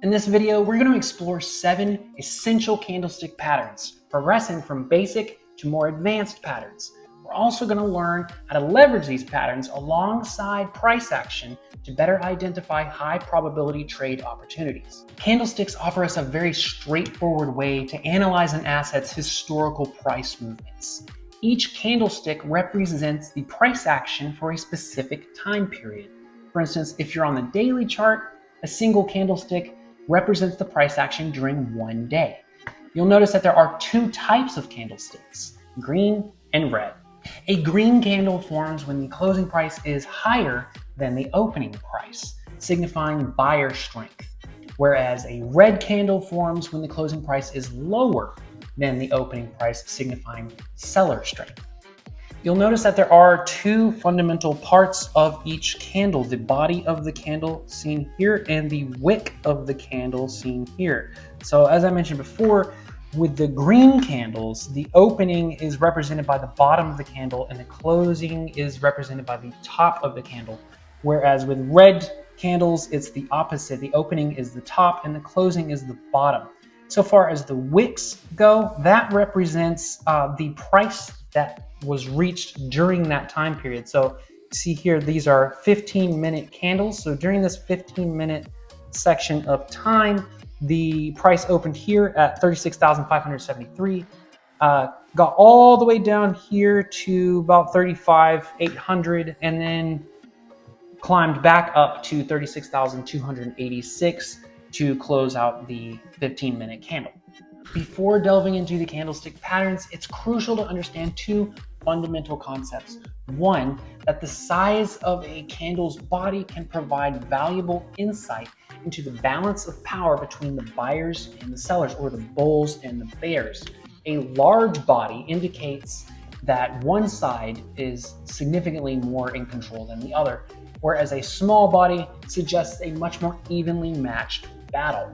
In this video, we're going to explore 7 essential candlestick patterns, progressing from basic to more advanced patterns. We're also going to learn how to leverage these patterns alongside price action to better identify high probability trade opportunities. Candlesticks offer us a very straightforward way to analyze an asset's historical price movements. Each candlestick represents the price action for a specific time period. For instance, if you're on the daily chart, a single candlestick represents the price action during one day. You'll notice that there are 2 types of candlesticks, green and red. A green candle forms when the closing price is higher than the opening price, signifying buyer strength, whereas a red candle forms when the closing price is lower than the opening price, signifying seller strength. You'll notice that there are 2 fundamental parts of each candle, the body of the candle seen here and the wick of the candle seen here. So as I mentioned before, with the green candles, the opening is represented by the bottom of the candle and the closing is represented by the top of the candle. Whereas with red candles, it's the opposite. The opening is the top and the closing is the bottom. So far as the wicks go, that represents the price that was reached during that time period. So see here, these are 15-minute candles. So during this 15-minute section of time, the price opened here at 36,573, got all the way down here to about 35,800, and then climbed back up to 36,286 to close out the 15-minute candle. Before delving into the candlestick patterns, it's crucial to understand 2 fundamental concepts. One, that the size of a candle's body can provide valuable insight into the balance of power between the buyers and the sellers, or the bulls and the bears. A large body indicates that one side is significantly more in control than the other, whereas a small body suggests a much more evenly matched battle.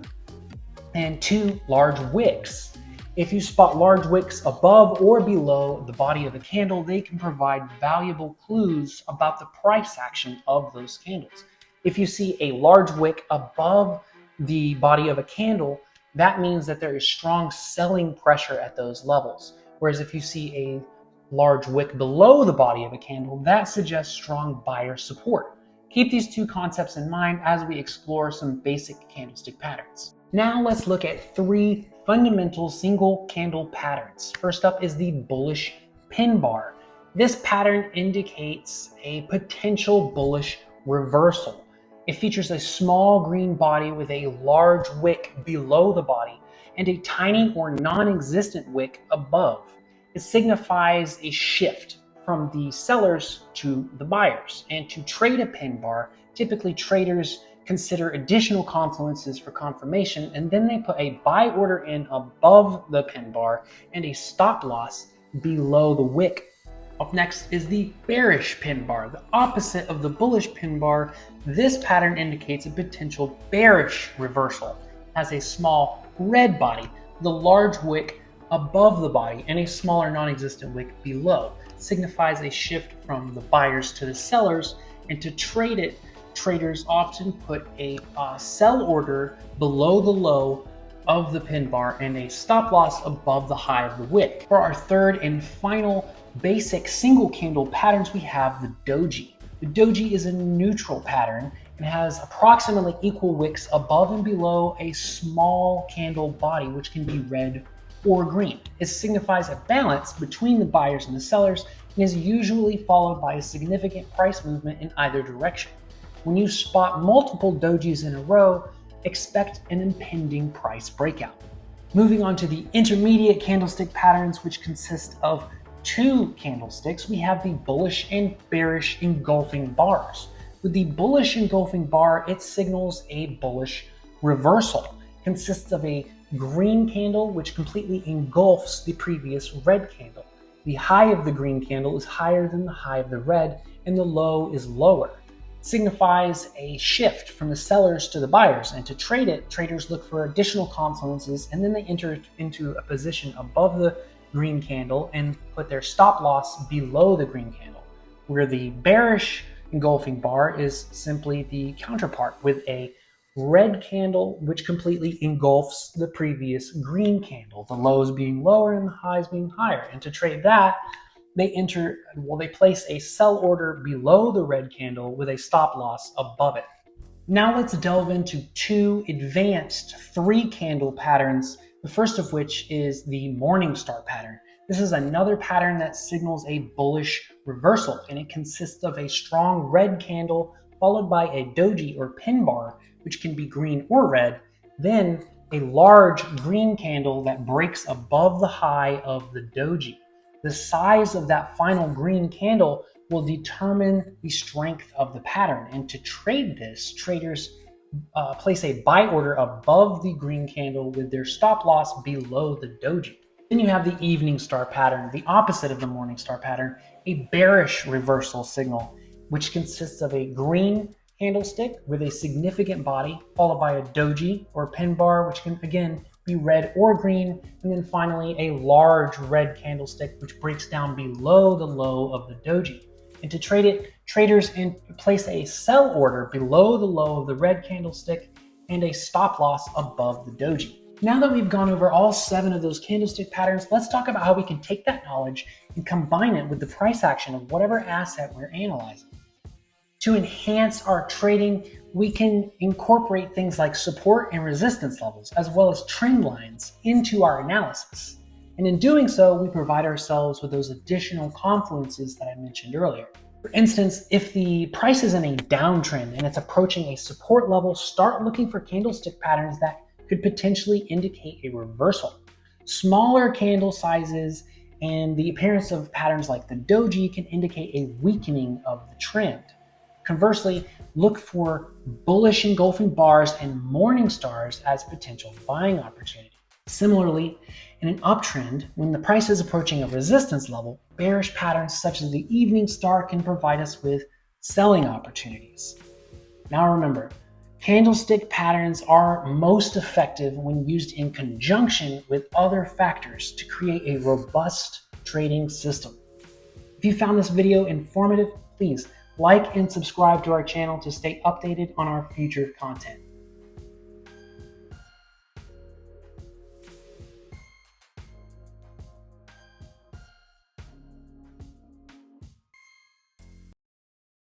And 2, large wicks. If you spot large wicks above or below the body of a candle, they can provide valuable clues about the price action of those candles. If you see a large wick above the body of a candle, that means that there is strong selling pressure at those levels. Whereas if you see a large wick below the body of a candle, that suggests strong buyer support. Keep these 2 concepts in mind as we explore some basic candlestick patterns. Now let's look at 3 fundamental single candle patterns. First up is the bullish pin bar. This pattern indicates a potential bullish reversal. It features a small green body with a large wick below the body and a tiny or non-existent wick above. It signifies a shift from the sellers to the buyers. And to trade a pin bar, typically traders consider additional confluences for confirmation, and then they put a buy order in above the pin bar and a stop loss below the wick. Up next is the bearish pin bar, the opposite of the bullish pin bar. This pattern indicates a potential bearish reversal. It has a small red body, the large wick above the body, and a smaller non-existent wick below. It signifies a shift from the buyers to the sellers, and to trade it, traders often put a sell order below the low of the pin bar and a stop loss above the high of the wick. For our third and final basic single candle patterns, we have the doji. The doji is a neutral pattern and has approximately equal wicks above and below a small candle body, which can be red or green. It signifies a balance between the buyers and the sellers and is usually followed by a significant price movement in either direction. When you spot multiple dojis in a row, expect an impending price breakout. Moving on to the intermediate candlestick patterns, which consist of 2 candlesticks, we have the bullish and bearish engulfing bars. With the bullish engulfing bar, it signals a bullish reversal. It consists of a green candle which completely engulfs the previous red candle. The high of the green candle is higher than the high of the red, and the low is lower. Signifies a shift from the sellers to the buyers, and to trade it, traders look for additional confluences and then they enter into a position above the green candle and put their stop loss below the green candle, where the bearish engulfing bar is simply the counterpart with a red candle, which completely engulfs the previous green candle, the lows being lower and the highs being higher. And to trade that, they place a sell order below the red candle with a stop loss above it. Now let's delve into two advanced 3-candle patterns, the first of which is the morning star pattern. This is another pattern that signals a bullish reversal, and it consists of a strong red candle followed by a doji or pin bar, which can be green or red, then a large green candle that breaks above the high of the doji. The size of that final green candle will determine the strength of the pattern. And to trade this, traders place a buy order above the green candle with their stop loss below the doji. Then you have the evening star pattern, the opposite of the morning star pattern, a bearish reversal signal, which consists of a green candlestick with a significant body, followed by a doji or pin bar, which can again be red or green, and then finally a large red candlestick which breaks down below the low of the doji. And to trade it, traders place a sell order below the low of the red candlestick and a stop loss above the doji. Now that we've gone over all 7 of those candlestick patterns, let's talk about how we can take that knowledge and combine it with the price action of whatever asset we're analyzing. To enhance our trading, we can incorporate things like support and resistance levels, as well as trend lines, into our analysis. And in doing so, we provide ourselves with those additional confluences that I mentioned earlier. For instance, if the price is in a downtrend and it's approaching a support level, start looking for candlestick patterns that could potentially indicate a reversal. Smaller candle sizes and the appearance of patterns like the doji can indicate a weakening of the trend. Conversely, look for bullish engulfing bars and morning stars as potential buying opportunities. Similarly, in an uptrend, when the price is approaching a resistance level, bearish patterns such as the evening star can provide us with selling opportunities. Now remember, candlestick patterns are most effective when used in conjunction with other factors to create a robust trading system. If you found this video informative, please like and subscribe to our channel to stay updated on our future content.